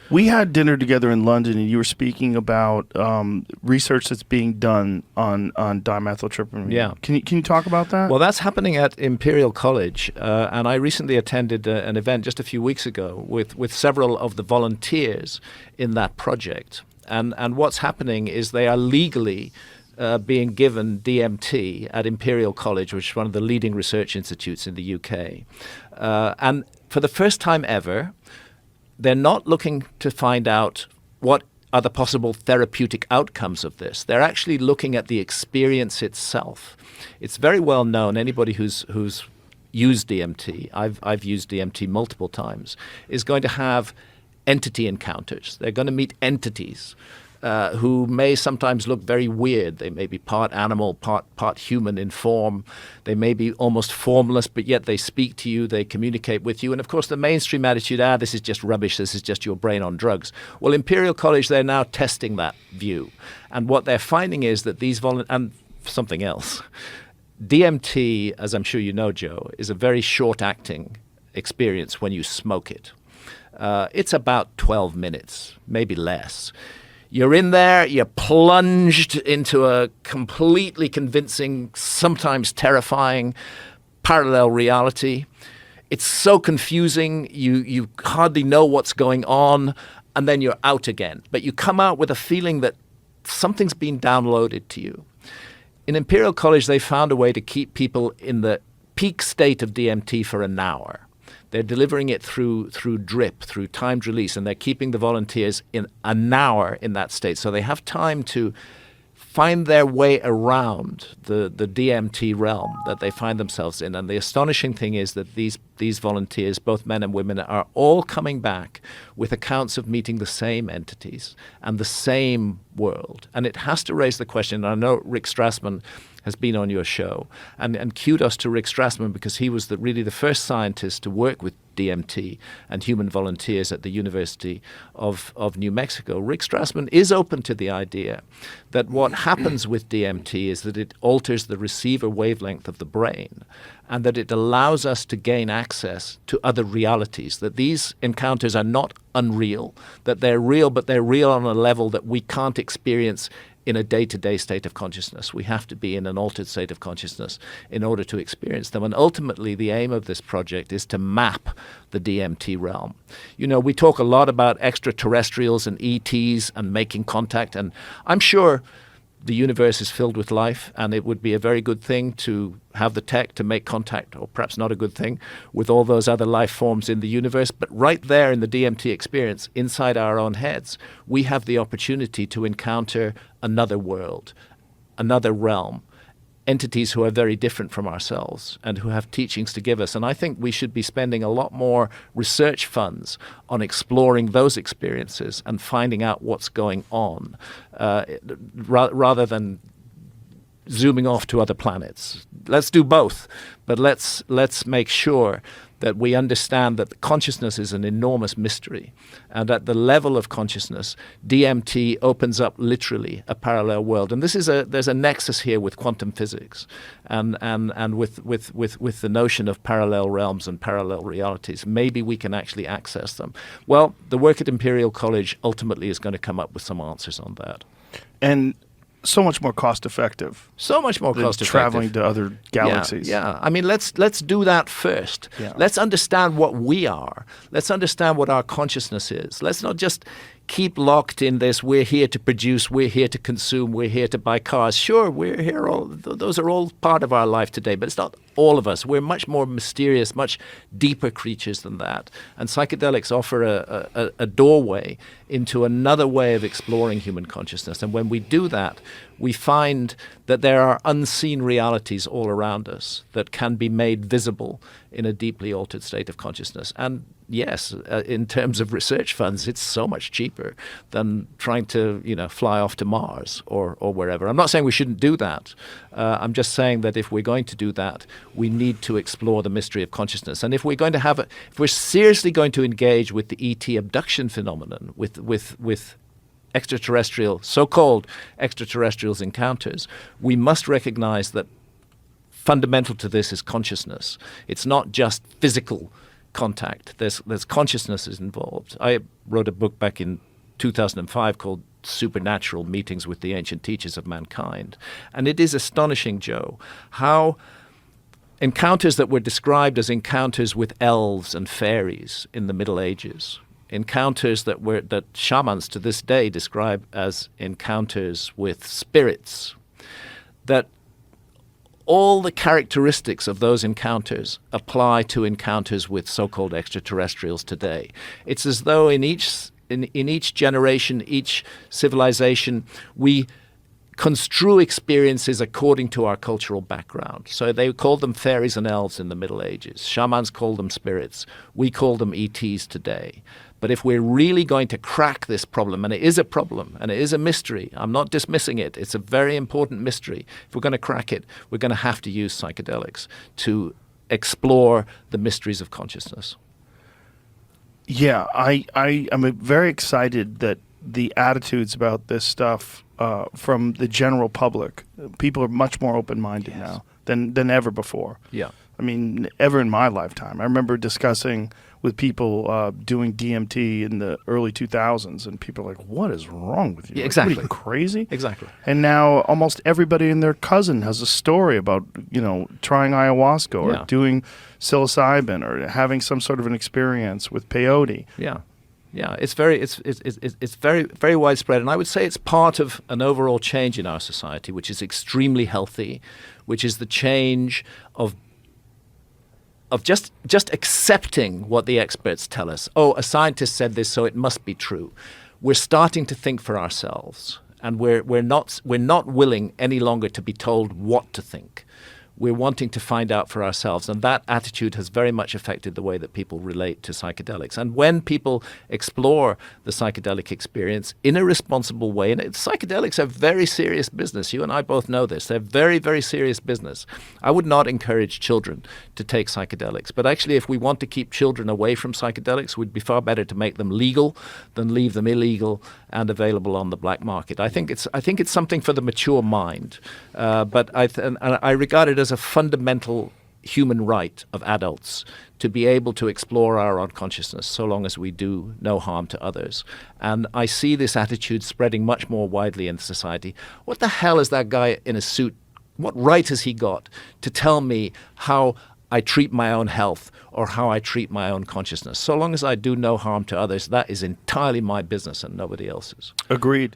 We had dinner together in London, and you were speaking about research that's being done on dimethyltryptamine. Yeah. Can you talk about that? Well, that's happening at Imperial College, and I recently attended an event just a few weeks ago with several of the volunteers in that project. And what's happening is they are legally being given DMT at Imperial College, which is one of the leading research institutes in the UK. And for the first time ever, they're not looking to find out what are the possible therapeutic outcomes of this. They're actually looking at the experience itself. It's very well known, anybody who's used DMT, I've used DMT multiple times, is going to have entity encounters. They're going to meet entities who may sometimes look very weird. They may be part animal, part human in form. They may be almost formless, but yet they speak to you, they communicate with you. And of course, the mainstream attitude, this is just rubbish, this is just your brain on drugs. Well, Imperial College, they're now testing that view. And what they're finding is that and something else, DMT, as I'm sure you know, Joe, is a very short-acting experience when you smoke it. It's about 12 minutes, maybe less. You're in there, you're plunged into a completely convincing, sometimes terrifying parallel reality. It's so confusing, you hardly know what's going on, and then you're out again. But you come out with a feeling that something's been downloaded to you. In Imperial College, they found a way to keep people in the peak state of DMT for an hour. They're delivering it through drip, through timed release, and they're keeping the volunteers in an hour in that state. So they have time to find their way around the DMT realm that they find themselves in. And the astonishing thing is that these volunteers, both men and women, are all coming back with accounts of meeting the same entities and the same world. And it has to raise the question, and I know Rick Strassman has been on your show. And kudos to Rick Strassman, because he was really the first scientist to work with DMT and human volunteers at the University of New Mexico. Rick Strassman is open to the idea that what happens with DMT is that it alters the receiver wavelength of the brain, and that it allows us to gain access to other realities, that these encounters are not unreal, that they're real, but they're real on a level that we can't experience in a day-to-day state of consciousness. We have to be in an altered state of consciousness in order to experience them. And ultimately, the aim of this project is to map the DMT realm. You know, we talk a lot about extraterrestrials and ETs and making contact, and I'm sure the universe is filled with life, and it would be a very good thing to have the tech to make contact, or perhaps not a good thing, with all those other life forms in the universe. But right there in the DMT experience, inside our own heads, we have the opportunity to encounter another world, another realm, entities who are very different from ourselves and who have teachings to give us. And I think we should be spending a lot more research funds on exploring those experiences and finding out what's going on, rather than zooming off to other planets. Let's do both, but let's make sure that we understand that the consciousness is an enormous mystery, and at the level of consciousness, DMT opens up literally a parallel world. And there's a nexus here with quantum physics, and with the notion of parallel realms and parallel realities. Maybe we can actually access them. Well, the work at Imperial College ultimately is going to come up with some answers on that. And so much more cost effective. So much more cost effective. Traveling to other galaxies. Yeah. I mean, let's do that first. Yeah. Let's understand what we are. Let's understand what our consciousness is. Let's not just keep locked in this, we're here to produce, we're here to consume, we're here to buy cars. Sure, we're here, those are all part of our life today, but it's not all of us. We're much more mysterious, much deeper creatures than that. And psychedelics offer a doorway into another way of exploring human consciousness. And when we do that, we find that there are unseen realities all around us that can be made visible in a deeply altered state of consciousness. And yes, in terms of research funds, it's so much cheaper than trying to, fly off to Mars or wherever. I'm not saying we shouldn't do that. I'm just saying that if we're going to do that, we need to explore the mystery of consciousness. And if we're going to if we're seriously going to engage with the ET abduction phenomenon, with extraterrestrial, so-called extraterrestrials encounters, we must recognize that fundamental to this is consciousness. It's not just physical contact. There's consciousnesses involved. I wrote a book back in 2005 called Supernatural Meetings with the Ancient Teachers of Mankind. And it is astonishing, Joe, how encounters that were described as encounters with elves and fairies in the Middle Ages, encounters that shamans to this day describe as encounters with spirits, that all the characteristics of those encounters apply to encounters with so-called extraterrestrials today. It's as though in each generation, each civilization, we construe experiences according to our cultural background. So they called them fairies and elves in the Middle Ages. Shamans called them spirits. We call them ETs today. But if we're really going to crack this problem, and it is a problem, and it is a mystery, I'm not dismissing it, it's a very important mystery. If we're going to crack it, we're going to have to use psychedelics to explore the mysteries of consciousness. Yeah, I am very excited that the attitudes about this stuff from the general public, people are much more open-minded now than ever before. Yeah. I mean, ever in my lifetime. I remember discussing with people doing DMT in the early 2000s, and people are like, what is wrong with you? Yeah, Like, exactly. what are you, crazy? Exactly. And now almost everybody and their cousin has a story about, trying ayahuasca or Yeah. doing psilocybin or having some sort of an experience with peyote. Yeah. Yeah, it's very very widespread, and I would say it's part of an overall change in our society, which is extremely healthy, which is the change of just accepting what the experts tell us. Oh, a scientist said this, so it must be true. We're starting to think for ourselves, and we're not willing any longer to be told what to think. We're wanting to find out for ourselves, and that attitude has very much affected the way that people relate to psychedelics. And when people explore the psychedelic experience in a responsible way, and psychedelics are very serious business. You and I both know this. They're very, very serious business. I would not encourage children to take psychedelics. But actually, if we want to keep children away from psychedelics, it would be far better to make them legal than leave them illegal and available on the black market. I think it's something for the mature mind. But I regard it as a fundamental human right of adults to be able to explore our unconsciousness so long as we do no harm to others. And I see this attitude spreading much more widely in society. What the hell is that guy in a suit? What right has he got to tell me how I treat my own health or how I treat my own consciousness? So long as I do no harm to others, that is entirely my business and nobody else's. Agreed.